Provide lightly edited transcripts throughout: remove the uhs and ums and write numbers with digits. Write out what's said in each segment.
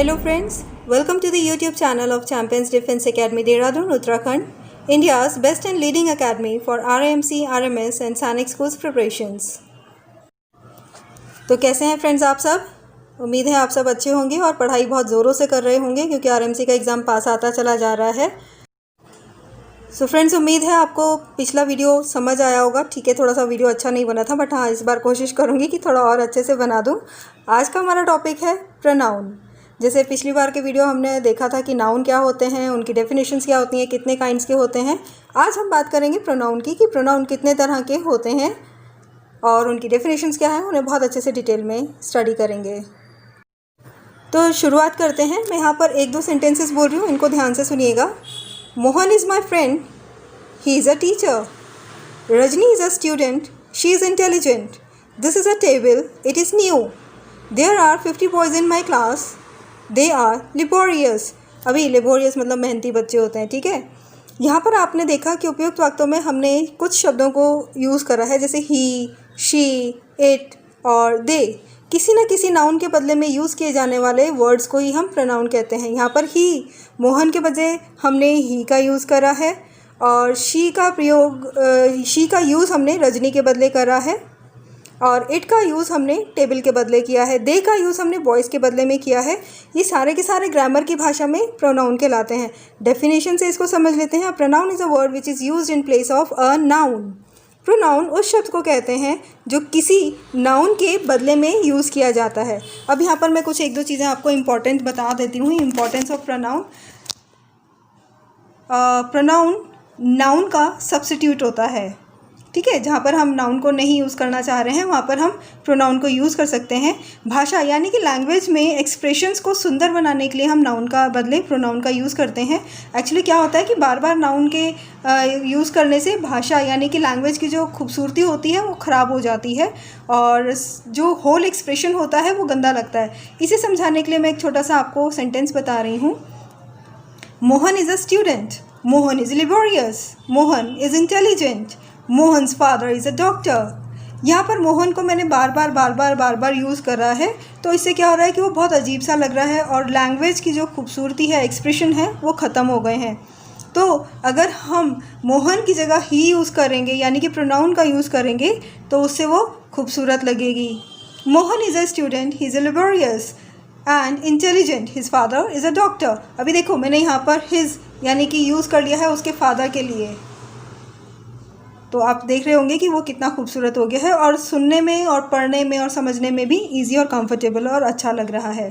Hello friends, welcome to the YouTube channel of Champions Defence Academy Dehradun, Uttarakhand, India's best and leading academy for RAMC, RMS and सैनिक schools preparations। तो कैसे हैं friends आप सब? उम्मीद है आप सब अच्छे होंगे और पढ़ाई बहुत ज़ोरों से कर रहे होंगे क्योंकि RMC का एग्ज़ाम पास आता चला जा रहा है। सो फ्रेंड्स, उम्मीद है आपको पिछला वीडियो समझ आया होगा। ठीक है, थोड़ा सा वीडियो अच्छा नहीं बना था, बट हाँ इस बार कोशिश करूँगी कि थोड़ा और अच्छे से बना दूँ। आज का हमारा टॉपिक है प्रोनाउन। जैसे पिछली बार के वीडियो हमने देखा था कि नाउन क्या होते हैं, उनकी डेफिनेशंस क्या होती हैं, कितने काइंड्स के होते हैं। आज हम बात करेंगे प्रोनाउन की कि प्रोनाउन कितने तरह के होते हैं और उनकी डेफिनेशंस क्या हैं, उन्हें बहुत अच्छे से डिटेल में स्टडी करेंगे। तो शुरुआत करते हैं। मैं यहाँ पर एक दो सेंटेंसेस बोल रही हूँ, इनको ध्यान से सुनिएगा। Mohan is my friend, he is a teacher. Rajni is a student, she is intelligent. This is a table, it is new. There are 50 boys in my class, they are laborious. अभी लेबोरियस मतलब मेहनती बच्चे होते हैं, ठीक है। यहाँ पर आपने देखा कि उपयुक्त वाक्यों में हमने कुछ शब्दों को यूज़ करा है, जैसे ही, शी, इट और दे। किसी न किसी नाउन के बदले में यूज़ किए जाने वाले वर्ड्स को ही हम प्रोनाउन कहते हैं। यहाँ पर ही, मोहन के बजाय हमने ही का यूज़ करा है और शी का यूज़ हमने रजनी के बदले करा है और इट का यूज़ हमने टेबल के बदले किया है। दे का यूज़ हमने बॉयज़ के बदले में किया है। ये सारे के सारे ग्रामर की भाषा में प्रोनाउन कहलाते हैं। डेफिनेशन से इसको समझ लेते हैं। Pronoun is a word which is used in place of a noun. Pronoun उस शब्द को कहते हैं जो किसी नाउन के बदले में यूज़ किया जाता है। अब यहाँ पर मैं कुछ एक दो चीज़ें आपको इम्पॉर्टेंट बता देती हूँ। Importance of pronoun. Pronoun noun का सब्स्टिट्यूट होता है, ठीक है। जहाँ पर हम नाउन को नहीं यूज़ करना चाह रहे हैं वहाँ पर हम प्रोनाउन को यूज़ कर सकते हैं। भाषा यानी कि लैंग्वेज में एक्सप्रेशंस को सुंदर बनाने के लिए हम नाउन का बदले प्रोनाउन का यूज़ करते हैं। एक्चुअली क्या होता है कि बार बार नाउन के यूज़ करने से भाषा यानी कि लैंग्वेज की जो खूबसूरती होती है वो ख़राब हो जाती है और जो होल एक्सप्रेशन होता है वो गंदा लगता है। इसे समझाने के लिए मैं एक छोटा सा आपको सेंटेंस बता रही हूँ। Mohan is a student, Mohan is laborious, Mohan is intelligent, Mohan's father is a doctor. यहाँ पर मोहन को मैंने बार बार यूज़ करा है, तो इससे क्या हो रहा है कि वो बहुत अजीब सा लग रहा है और लैंग्वेज की जो खूबसूरती है, एक्सप्रेशन है, वो ख़त्म हो गए हैं। तो अगर हम मोहन की जगह ही यूज़ करेंगे यानी कि प्रोनाउन का यूज़ करेंगे तो उससे वो खूबसूरत लगेगी। Mohan is a student, he is a laborious and intelligent, his father is a doctor. अभी देखो मैंने यहाँ पर हिज यानी कि यूज़ कर लिया है उसके फादर के लिए, तो आप देख रहे होंगे कि वो कितना खूबसूरत हो गया है और सुनने में और पढ़ने में और समझने में भी इजी और कंफर्टेबल और अच्छा लग रहा है।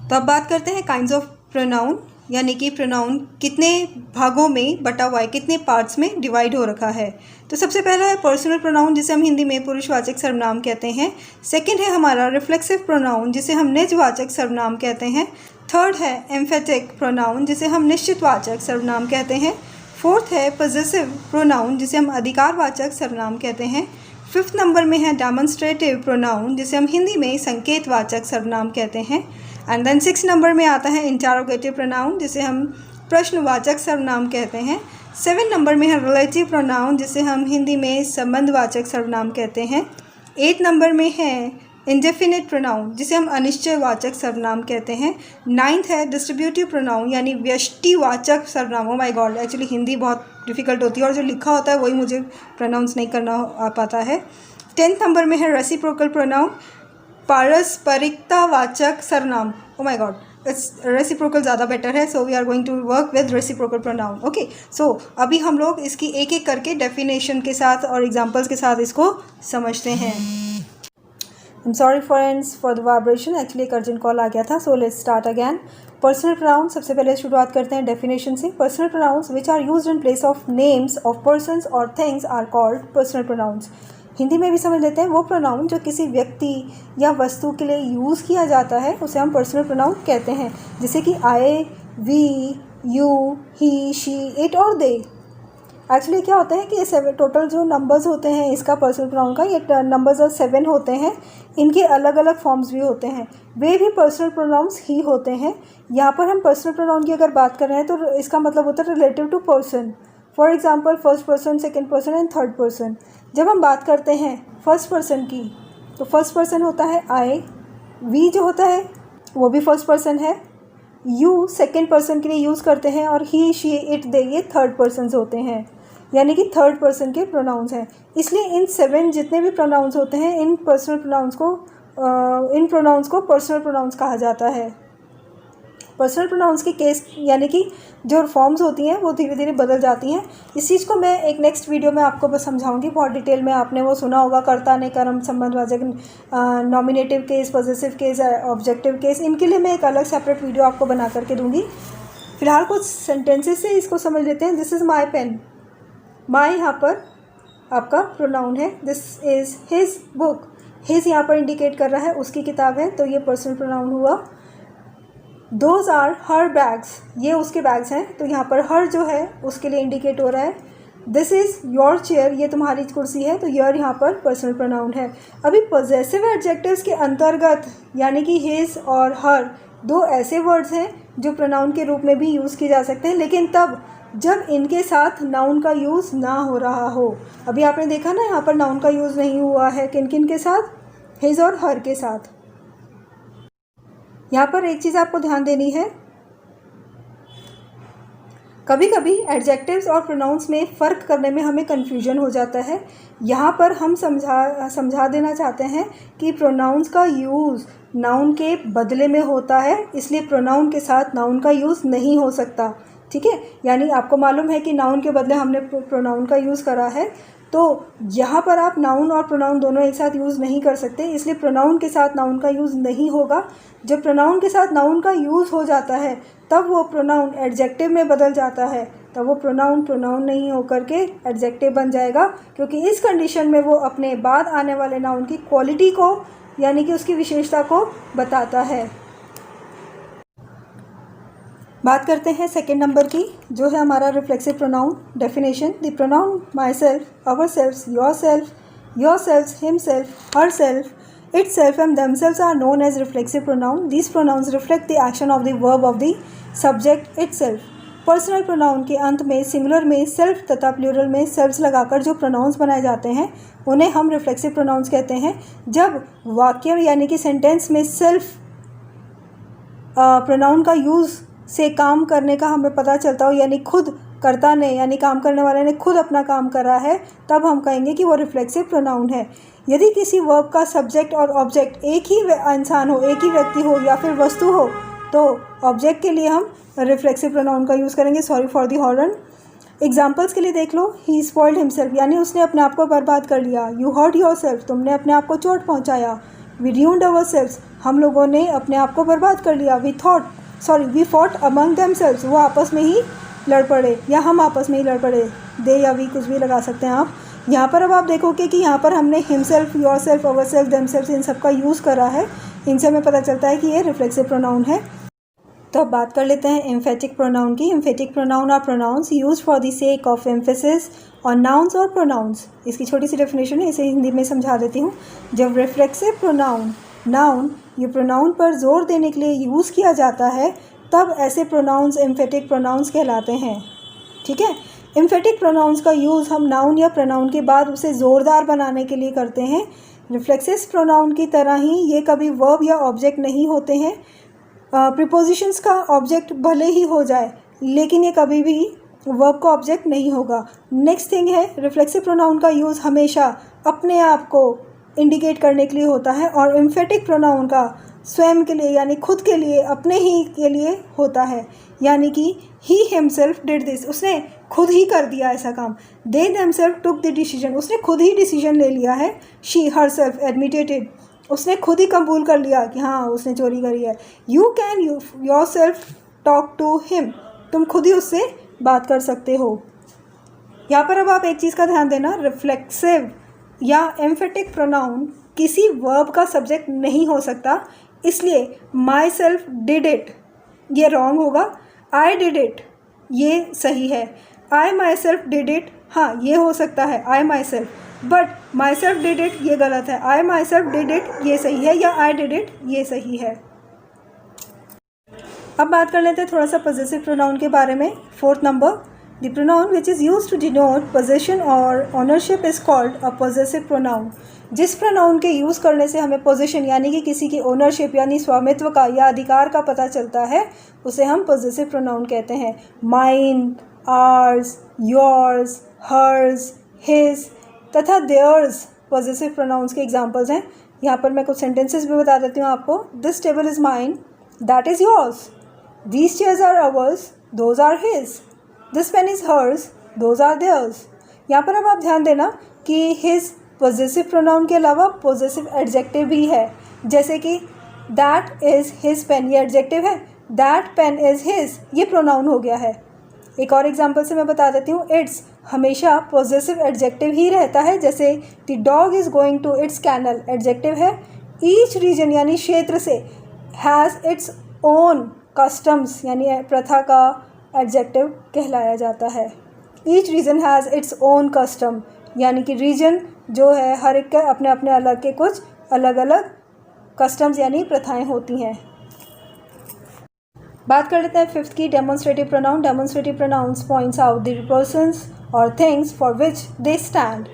तो अब बात करते हैं काइंड्स ऑफ प्रोनाउन, यानी कि प्रोनाउन कितने भागों में बटा हुआ है, कितने पार्ट्स में डिवाइड हो रखा है। तो सबसे पहला है पर्सनल प्रोनाउन, जिसे हम हिंदी में पुरुषवाचक सर्वनाम कहते हैं। सेकंड है हमारा रिफ्लेक्सिव प्रोनाउन, जिसे हम निजवाचक सर्वनाम कहते हैं। थर्ड है एम्फेटिक प्रोनाउन, जिसे हम निश्चितवाचक सर्वनाम कहते हैं। फोर्थ है पॉसेसिव प्रोनाउन, जिसे हम अधिकारवाचक सर्वनाम कहते हैं। फिफ्थ नंबर में है डेमोन्स्ट्रेटिव प्रोनाउन, जिसे हम हिंदी में संकेतवाचक सर्वनाम कहते हैं। एंड देन सिक्स नंबर में आता है इंटरोगेटिव प्रोनाउन, जिसे हम प्रश्नवाचक सर्वनाम कहते हैं। 7 नंबर में है रिलेटिव प्रोनाउन, जिसे हम हिंदी में संबंधवाचक सर्वनाम कहते हैं। 8 नंबर में है इंडेफिनिट प्रोनाउन, जिसे हम अनिश्चयवाचक सर्वनाम कहते हैं। 9th है डिस्ट्रीब्यूटिव प्रोनाउन यानी व्यष्टिवाचक सर्वनाम। Oh my God, actually Hindi बहुत डिफ़िकल्ट होती है और जो लिखा होता है वही मुझे प्रोनाउंस नहीं करना आ पाता है। 10th नंबर में है रेसिप्रोकल प्रोनाउन, पारस्परिकतावाचक सर्वनाम। Oh my God, it's reciprocal ज़्यादा बेटर है, so we are going to work with reciprocal pronoun. Okay, so अभी हम लोग इसकी एक एक करके डेफिनेशन के साथ और एग्जाम्पल्स के साथ इसको समझते हैं। I'm sorry friends for the vibration, actually एक अर्जेंट कॉल आ गया था, so let's start again. Personal pronoun, सबसे पहले शुरुआत करते हैं डेफिनेशन से। Personal pronouns which are used in place of names of persons और things are called personal pronouns. Hindi में भी समझ लेते हैं, वो प्रोनाउन जो किसी व्यक्ति या वस्तु के लिए यूज़ किया जाता है उसे हम पर्सनल प्रोनाउन कहते हैं, जैसे कि I, we, you, he, she, it और दे। एक्चुअली क्या होता है कि ये टोटल जो नंबर्स होते हैं इसका पर्सनल प्रोनाउन का, ये नंबर्स और 7 होते हैं। इनके अलग अलग फॉर्म्स भी होते हैं, वे भी पर्सनल प्रोनाउंस ही होते हैं। यहाँ पर हम पर्सनल प्रोनाउन की अगर बात कर रहे हैं तो इसका मतलब होता है relative to person. For example first person, second person and third person. जब हम बात करते हैं फर्स्ट पर्सन की तो फर्स्ट पर्सन होता है आई, वी जो होता है वो भी फर्स्ट पर्सन है। यू सेकंड पर्सन के लिए यूज़ करते हैं, और ही शी इट दे ये थर्ड पर्सन्स होते हैं, यानी कि थर्ड पर्सन के प्रोनाउंस हैं। इसलिए इन 7 जितने भी प्रोनाउंस होते हैं, इन प्रोनाउंस को पर्सनल प्रोनाउंस कहा जाता है। पर्सनल प्रोनाउंस के केस यानी कि जो फॉर्म्स होती हैं वो धीरे धीरे बदल जाती हैं। इस चीज़ को मैं एक नेक्स्ट वीडियो में आपको बस समझाऊंगी बहुत डिटेल में। आपने वो सुना होगा कर्ता ने कर्म संबंधवाचक, nominative case, possessive case, objective case, इनके लिए मैं एक अलग सेपरेट वीडियो आपको बना करके दूंगी। फिलहाल कुछ सेंटेंसेस से इसको समझ लेते हैं। This is my pen. My यहाँ पर आपका प्रोनाउन है। This is his book. His यहाँ पर इंडिकेट कर रहा है उसकी किताब है, तो ये पर्सनल प्रोनाउन हुआ। दोज आर हर बैग्स, ये उसके बैग्स हैं, तो यहाँ पर हर जो है उसके लिए इंडिकेट हो रहा है। दिस इज़ योर चेयर, ये तुम्हारी कुर्सी है, तो योर यहाँ पर पर्सनल प्रोनाउन है। अभी पॉजेसिव एडजेक्टिव्स के अंतर्गत यानी कि हिज और हर 2 ऐसे वर्ड्स हैं जो प्रोनाउन के रूप में भी यूज़ किए जा सकते हैं, लेकिन तब जब इनके साथ नाउन का यूज़ ना हो रहा हो। अभी आपने देखा ना, यहाँ पर नाउन का यूज़ नहीं हुआ है, किन किन के साथ? हिज और हर के साथ। यहाँ पर एक चीज़ आपको ध्यान देनी है, कभी कभी एडजेक्टिव्स और प्रोनाउंस में फ़र्क करने में हमें कन्फ्यूजन हो जाता है। यहाँ पर हम समझा देना चाहते हैं कि प्रोनाउंस का यूज़ नाउन के बदले में होता है, इसलिए प्रोनाउन के साथ नाउन का यूज़ नहीं हो सकता। ठीक है, यानी आपको मालूम है कि नाउन के बदले हमने प्रोनाउन का यूज़ करा है, तो यहाँ पर आप नाउन और प्रोनाउन दोनों एक साथ यूज़ नहीं कर सकते, इसलिए प्रोनाउन के साथ नाउन का यूज़ नहीं होगा। जब प्रोनाउन के साथ नाउन का यूज़ हो जाता है तब वो प्रोनाउन एडजेक्टिव में बदल जाता है, तब वो प्रोनाउन नहीं होकर के एडजेक्टिव बन जाएगा, क्योंकि इस कंडीशन में वो अपने बाद आने वाले नाउन की क्वालिटी को यानी कि उसकी विशेषता को बताता है। बात करते हैं सेकंड नंबर की, जो है हमारा reflexive pronoun definition. The pronoun myself, ourself, yourself, himself, herself, itself and themselves are known as reflexive pronoun. These pronouns reflect the action of the verb of the subject itself. Personal pronoun के अंत में singular में self तथा plural में सेल्फ्स लगाकर जो pronounce बनाए जाते हैं उन्हें हम रिफ्लेक्सिव प्रोनाउंस कहते हैं। जब वाक्य यानी कि सेंटेंस में सेल्फ प्रोनाउन का यूज़ से काम करने का हमें पता चलता हो, यानी खुद कर्ता ने यानी काम करने वाले ने खुद अपना काम करा है, तब हम कहेंगे कि वो रिफ्लेक्सिव प्रोनाउन है। यदि किसी वर्ब का सब्जेक्ट और ऑब्जेक्ट एक ही इंसान हो, एक ही व्यक्ति हो या फिर वस्तु हो, तो ऑब्जेक्ट के लिए हम रिफ्लेक्सिव प्रोनाउन का यूज़ करेंगे। Sorry for the horn. Examples के लिए देख लो, ही स्पॉइल्ड हिमसेल्फ, यानी उसने अपने आप को बर्बाद कर लिया। यू हर्ट योर सेल्फ, तुमने अपने आप को चोट पहुँचाया। वी र्यून्ड अवर सेल्फ, हम लोगों ने अपने आप को बर्बाद कर लिया। वी फॉट अमंग देमसेल्व्स, वो आपस में ही लड़ पड़े, या हम आपस में ही लड़ पड़े। दे या वी कुछ भी लगा सकते हैं आप। यहाँ पर अब आप देखोगे कि यहाँ पर हमने himself, your self, our self, themselves इन सब का यूज़ करा है। इनसे हमें पता चलता है कि ये रिफ्लेक्सिव प्रोनाउन है। तो अब बात कर लेते हैं एम्फेटिक प्रोनाउन की। Emphatic pronoun are pronouns used for the sake of emphasis on nouns और प्रोनाउंस। इसकी छोटी सी डेफिनेशन है, इसे हिंदी में समझा देती हूँ। जब रिफ्लेक्सिव प्रोनाउन नाउन ये प्रोनाउन पर जोर देने के लिए यूज़ किया जाता है, तब ऐसे प्रोनाउंस एम्फेटिक प्रोनाउंस कहलाते हैं। ठीक है, एम्फेटिक प्रोनाउंस का यूज़ हम नाउन या प्रोनाउन के बाद उसे ज़ोरदार बनाने के लिए करते हैं। रिफ्लेक्सिव प्रोनाउन की तरह ही ये कभी वर्ब या ऑब्जेक्ट नहीं होते हैं। प्रीपोजिशंस का ऑब्जेक्ट भले ही हो जाए, लेकिन ये कभी भी वर्ब का ऑब्जेक्ट नहीं होगा। नेक्स्ट थिंग है, रिफ्लेक्सिव प्रोनाउन का यूज़ हमेशा अपने आप को इंडिकेट करने के लिए होता है, और एम्फेटिक प्रोनाउन का स्वयं के लिए यानी खुद के लिए, अपने ही के लिए होता है। यानी कि ही हिमसेल्फ डिड दिस, उसने खुद ही कर दिया ऐसा काम। They themselves took the decision, उसने खुद ही डिसीजन ले लिया है। शी हरसेल्फ एडमिटेड इट, उसने खुद ही कबूल कर लिया कि हाँ उसने चोरी करी है। You can yourself talk to him, तुम खुद ही उससे बात कर सकते हो। यहाँ पर अब आप एक चीज़ का ध्यान देना, रिफ्लेक्सिव या एम्फेटिक प्रोनाउन किसी वर्ब का सब्जेक्ट नहीं हो सकता, इसलिए माई सेल्फ डिड इट ये रॉन्ग होगा। आई डिड इट ये सही है। I myself did it, हाँ ये हो सकता है I myself, but myself did it ये गलत है। I myself did it ये सही है, या आई डिड इट ये सही है। अब बात कर लेते हैं थोड़ा सा पॉजेसिव प्रोनाउन के बारे में। 4th number, The pronoun which is used to denote possession or ownership is called a possessive pronoun. जिस pronoun के यूज़ करने से हमें possession यानी कि किसी की ownership यानी स्वामित्व का या अधिकार का पता चलता है उसे हम possessive pronoun कहते हैं. Mine, ours, yours, hers, his तथा theirs possessive pronouns के examples हैं. यहाँ पर मैं कुछ sentences भी बता देती हूँ आपको. This table is mine, that is yours. These chairs are ours, those are his. This pen is hers, those are theirs. यहाँ पर अब आप ध्यान देना कि his possessive pronoun के अलावा possessive adjective भी है. जैसे कि that is his pen, ये adjective है. That pen is his, ये pronoun हो गया है. एक और एग्जाम्पल से मैं बता देती हूँ. इट्स हमेशा possessive adjective ही रहता है. जैसे the dog is going to its kennel, adjective है. each region यानी क्षेत्र से has its own customs यानी प्रथा का एडजेक्टिव कहलाया जाता है. Each reason has its own custom यानी कि रीजन जो है हर एक के अपने अपने अलग के कुछ अलग अलग कस्टम्स यानी प्रथाएं होती हैं. बात कर लेते हैं फिफ्थ की demonstrative pronoun. Demonstrative pronouns points out the persons और things for which they stand.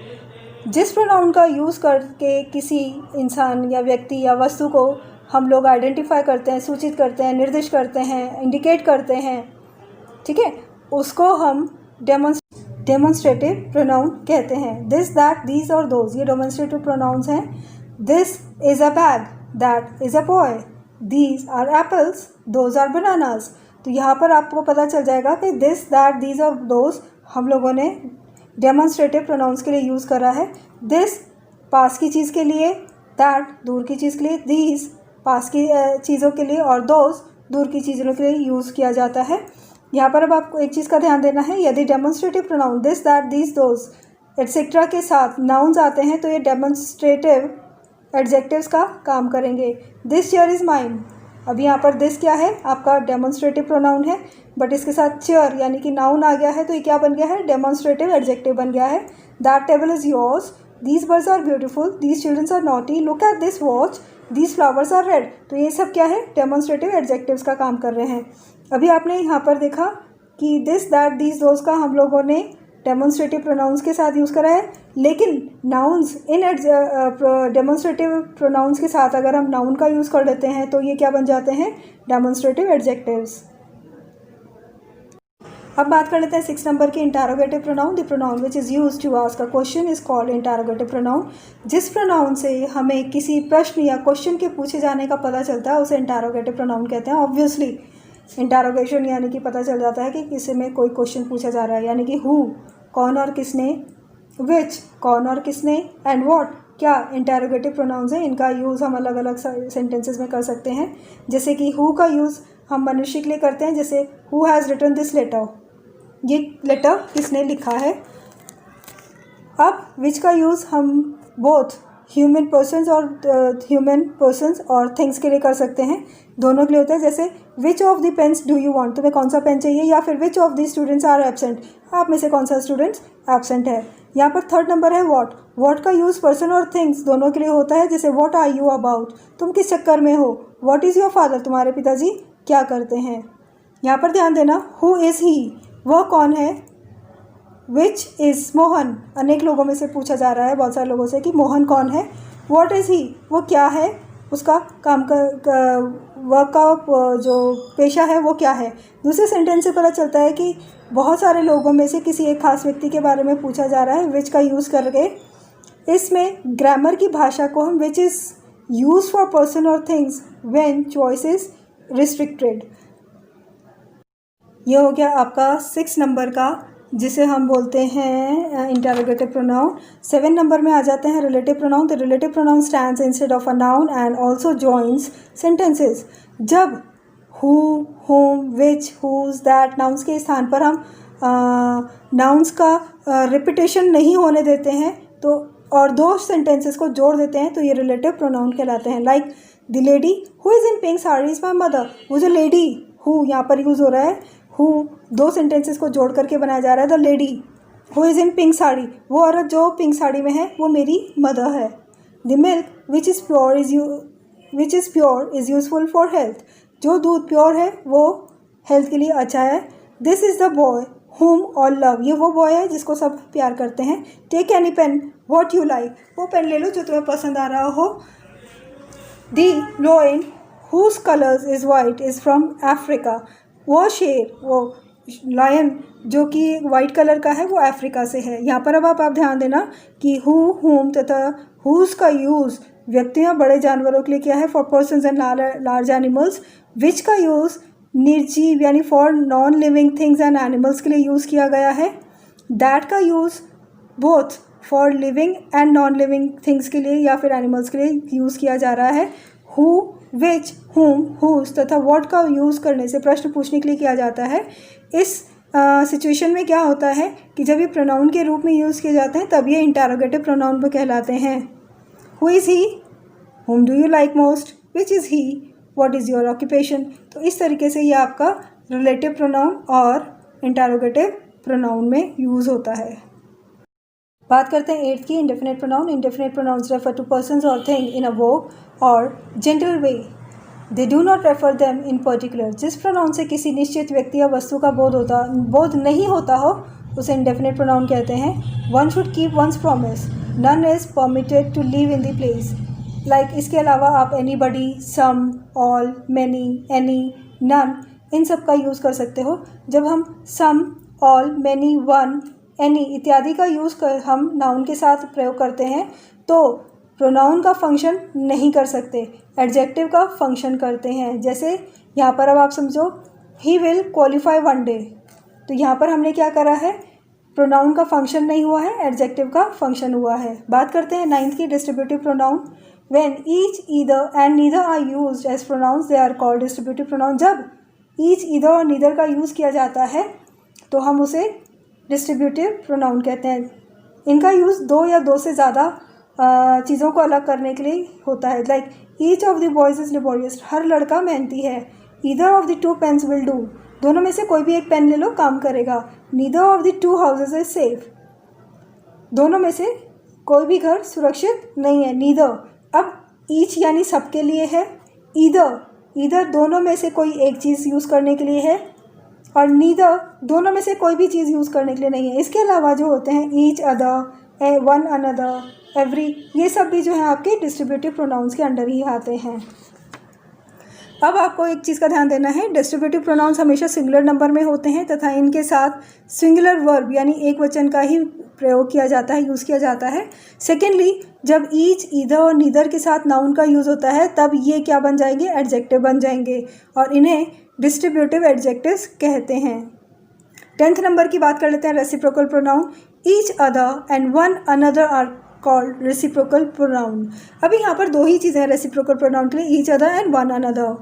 जिस प्रोनाउन का यूज़ करके किसी इंसान या व्यक्ति या वस्तु को हम लोग आइडेंटिफाई करते हैं, सूचित करते हैं, निर्दिष्ट करते हैं, इंडिकेट करते हैं, ठीक है, उसको हम डेमोन्स्ट्रेटिव प्रोनाउन कहते हैं. दिस, दैट, दीज और दोज ये डेमोन्स्ट्रेटिव प्रोनाउंस हैं. This is a bag, that is a boy, these are apples, those are bananas. तो यहाँ पर आपको पता चल जाएगा कि दिस, दैट, दीज और दोज हम लोगों ने डेमोन्स्ट्रेटिव प्रोनाउंस के लिए यूज़ करा है. दिस पास की चीज़ के लिए, दैट दूर की चीज़ के लिए, दीज पास की चीज़ों के लिए और दोज दूर की चीज़ों के लिए यूज़ किया जाता है. यहाँ पर अब आपको एक चीज़ का ध्यान देना है. यदि demonstrative pronoun this, that, these, those etcetera के साथ नाउन्स आते हैं तो ये डेमोन्स्ट्रेटिव एडजेक्टिव्स का काम करेंगे. This chair is mine. अब यहाँ पर दिस क्या है, आपका डेमोन्स्ट्रेटिव प्रोनाउन है, बट इसके साथ चेयर यानी कि नाउन आ गया है तो ये क्या बन गया है, डेमोन्स्ट्रेटिव एडजेक्टिव बन गया है. That table is yours, these birds are beautiful, these childrens are naughty, look at this watch, these flowers are red. तो ये सब क्या है, डेमोन्स्ट्रेटिव एडजेक्टिव्स का काम कर रहे हैं. अभी आपने यहाँ पर देखा कि दिस, दैट, दीज, दोज का हम लोगों ने डेमोन्स्ट्रेटिव प्रोनाउंस के साथ यूज़ करा है, लेकिन नाउन्स इन डेमोन्स्ट्रेटिव प्रोनाउंस के साथ अगर हम नाउन का यूज़ कर लेते हैं तो ये क्या बन जाते हैं, डेमोन्स्ट्रेटिव एडजेक्टिव्स. अब बात कर लेते हैं 6 नंबर की interrogative pronoun. The pronoun which is used to ask a question is called interrogative pronoun. जिस प्रोनाउन से हमें किसी प्रश्न या क्वेश्चन के पूछे जाने का पता चलता है उसे इंटरोगेटिव प्रोनाउन कहते हैं. ऑब्वियसली इंटरोगेशन यानी कि पता चल जाता है कि किसी में कोई क्वेश्चन पूछा जा रहा है, यानी कि हु कौन और किसने, विच कौन और किसने, एंड व्हाट क्या इंटरोगेटिव प्रोनाउंस हैं. इनका यूज़ हम अलग अलग सेंटेंसेस में कर सकते हैं. जैसे कि हु का यूज़ हम मनुष्य के लिए करते हैं, जैसे who has written this letter, ये लेटर किसने लिखा है. अब विच का यूज़ हम बोथ ह्यूमन पर्सन्स और थिंग्स के लिए कर सकते हैं, दोनों के लिए होता है. जैसे which of the pens do you want, तुम्हें कौन सा पेन चाहिए, या फिर which of the students are absent, आप में से कौन सा स्टूडेंट्स एब्सेंट है. यहाँ पर थर्ड नंबर है व्हाट का यूज़ पर्सन और थिंग्स दोनों के लिए होता है. जैसे व्हाट आर यू अबाउट, तुम किस चक्कर में हो. व्हाट इज़ योर फादर, तुम्हारे पिताजी क्या करते हैं. यहाँ पर ध्यान देना. हु इज़ ही, वह कौन है. विच इज़ मोहन, अनेक लोगों में से पूछा जा रहा है, बहुत सारे लोगों से, कि मोहन कौन है. व्हाट इज़ ही, वो क्या है, उसका काम वर्क का जो पेशा है वो क्या है. दूसरे सेंटेंस से पता चलता है कि बहुत सारे लोगों में से किसी एक खास व्यक्ति के बारे में पूछा जा रहा है विच का यूज़ करके. इसमें ग्रामर की भाषा को हम which is use for person और things when choice is restricted. ये हो गया आपका 6 नंबर का, जिसे हम बोलते हैं इंटरोगेटिव प्रोनाउन. 7 नंबर में आ जाते हैं relative pronoun. The relative pronoun stands instead of a noun and also joins sentences. जब who, whom, which, whose, that nouns के स्थान पर हम नाउन्स का रिपीटेशन नहीं होने देते हैं तो और दो सेंटेंसेस को जोड़ देते हैं तो ये रिलेटिव प्रोनाउन कहलाते हैं. Like the lady who is in pink sari is my mother. वो जो लेडी हु यहाँ पर यूज़ हो रहा है, हु दो सेंटेंसेस को जोड़ करके बनाया जा रहा है. The lady who is in pink sari, वो औरत जो पिंक साड़ी में है वो मेरी मदर है. The milk which is pure is useful for health. जो दूध प्योर है वो हेल्थ के लिए अच्छा है. This is the boy whom all love, ये वो बॉय है जिसको सब प्यार करते हैं. Take any pen what you like, वो पेन ले लो जो तुम्हें पसंद आ रहा हो. The lion whose colors is white is from Africa, वो शेर, वो लायन जो कि वाइट कलर का है वो अफ्रीका से है. यहाँ पर अब आप ध्यान देना कि हु, हुम तथा हुज का यूज़ व्यक्तियों बड़े जानवरों के लिए किया है, for persons and large animals. Which का यूज़ निर्जीव यानी for non living things and animals के लिए यूज़ किया गया है. दैट का use both for living and non living things के लिए या फिर एनिमल्स के लिए यूज़ किया जा रहा है. हु, विच, हुम, हुज तथा व्हाट का यूज़ करने से प्रश्न पूछने के लिए किया जाता है. इस सिचुएशन में क्या होता है कि जब ये प्रोनाउन के रूप में यूज़ किए जाते हैं तब ये इंटरोगेटिव प्रोनाउन पर कहलाते हैं. Who is he, whom do you like most, which is he, what is your occupation. तो इस तरीके से ये आपका रिलेटिव प्रोनाउन और इंटरोगेटिव प्रोनाउन में यूज़ होता है. बात करते हैं 8th की indefinite pronoun. Indefinite pronouns refer to persons और थिंग इन अ वर्ब और general way. They do not refer them in particular. जिस प्रोनाउन से किसी निश्चित व्यक्ति या वस्तु का बोध नहीं होता हो उसे इंडेफिनेट प्रोनाउन कहते हैं. One should keep one's promise. None is permitted to live in the place. Like इसके अलावा आप anybody, some, all, many, any, none इन सब का यूज़ कर सकते हो. जब हम some, all, many, one, any इत्यादि का यूज़ हम नाउन के साथ प्रयोग करते हैं तो प्रोनाउन का फंक्शन नहीं कर सकते, एडजेक्टिव का फंक्शन करते हैं. जैसे यहाँ पर अब आप समझो he will qualify one day, तो यहाँ पर हमने क्या करा है, प्रोनाउन का फंक्शन नहीं हुआ है, एडजेक्टिव का फंक्शन हुआ है. बात करते हैं 9th की distributive pronoun. When each, either and neither are used as pronouns they are called distributive pronoun. जब ईच, ईदर और नीदर का यूज़ किया जाता है तो हम उसे डिस्ट्रीब्यूटिव प्रोनाउन कहते हैं. इनका यूज़ दो या दो से ज़्यादा चीज़ों को अलग करने के लिए होता है. Like each of the boys is laborious, हर लड़का मेहनती है. Either of the two pens will do, दोनों में से कोई भी एक पेन ले लो काम करेगा. Neither of the to houses is safe, दोनों में से कोई भी घर सुरक्षित नहीं है. नीदर, अब ईच यानी सबके लिए है. ईदर दोनों में से कोई एक चीज़ यूज़ करने के लिए है और नीदर दोनों में से कोई भी चीज़ यूज़ करने के लिए नहीं है. इसके अलावा जो होते हैं each other, one another, every, ये सब भी जो है आपके डिस्ट्रीब्यूटिव प्रोनाउंस के अंडर ही आते हैं. अब आपको एक चीज़ का ध्यान देना है, डिस्ट्रीब्यूटिव प्रोनाउंस हमेशा सिंगुलर नंबर में होते हैं तथा इनके साथ सिंगुलर वर्ब यानी एक वचन का ही प्रयोग किया जाता है, यूज़ किया जाता है. सेकेंडली, जब ईच, ईदर और नीदर के साथ नाउन का यूज़ होता है तब ये क्या बन जाएंगे, एडजेक्टिव बन जाएंगे और इन्हें डिस्ट्रीब्यूटिव एडजेक्टिव्स कहते हैं. 10th नंबर की बात कर लेते हैं, reciprocal pronoun. Each other and one another are called reciprocal pronoun. अभी यहाँ पर दो ही चीज़ें हैं रेसिप्रोकल प्रोनाउन के लिए, each other and one another.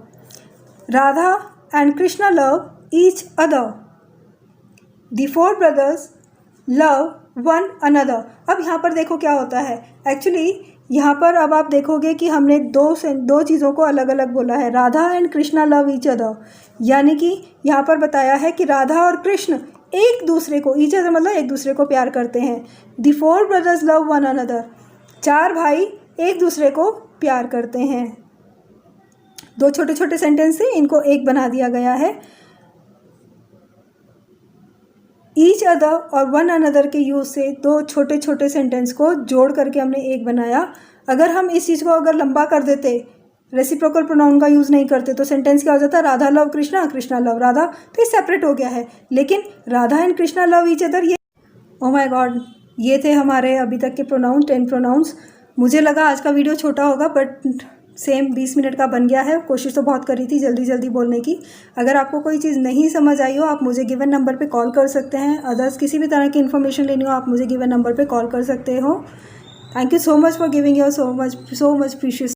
Radha and Krishna love each other. The four brothers love one another. अब यहाँ पर देखो क्या होता है, एक्चुअली यहाँ पर अब आप देखोगे कि हमने दो चीज़ों को अलग अलग बोला है. Radha and Krishna love each other, यानी कि यहाँ पर बताया है कि राधा और कृष्ण एक दूसरे को, ईच अदर मतलब एक दूसरे को प्यार करते हैं. The four brothers love one another, चार भाई एक दूसरे को प्यार करते हैं. दो छोटे छोटे सेंटेंस से इनको एक बना दिया गया है. ईच अदर और वन अनदर के यूज़ से दो छोटे छोटे सेंटेंस को जोड़ करके हमने एक बनाया. अगर हम इस चीज़ को अगर लंबा कर देते, रेसिप्रोकल प्रोनाउन का यूज़ नहीं करते, तो सेंटेंस क्या हो जाता, राधा लव कृष्णा, कृष्णा लव राधा, तो ये सेपरेट हो गया है. लेकिन Radha and Krishna love each other, ये ओह माय गॉड, ये थे हमारे अभी तक के प्रोनाउन, 10 प्रोनाउंस. मुझे लगा आज का वीडियो छोटा होगा बट सेम 20 मिनट का बन गया है. कोशिश तो बहुत करी थी जल्दी जल्दी बोलने की. अगर आपको कोई चीज़ नहीं समझ आई हो आप मुझे गिवन नंबर पे कॉल कर सकते हैं. अदर्स किसी भी तरह की इन्फॉर्मेशन लेनी हो आप मुझे गिवन नंबर पे कॉल कर सकते हो. Thank you so much for giving your so much precious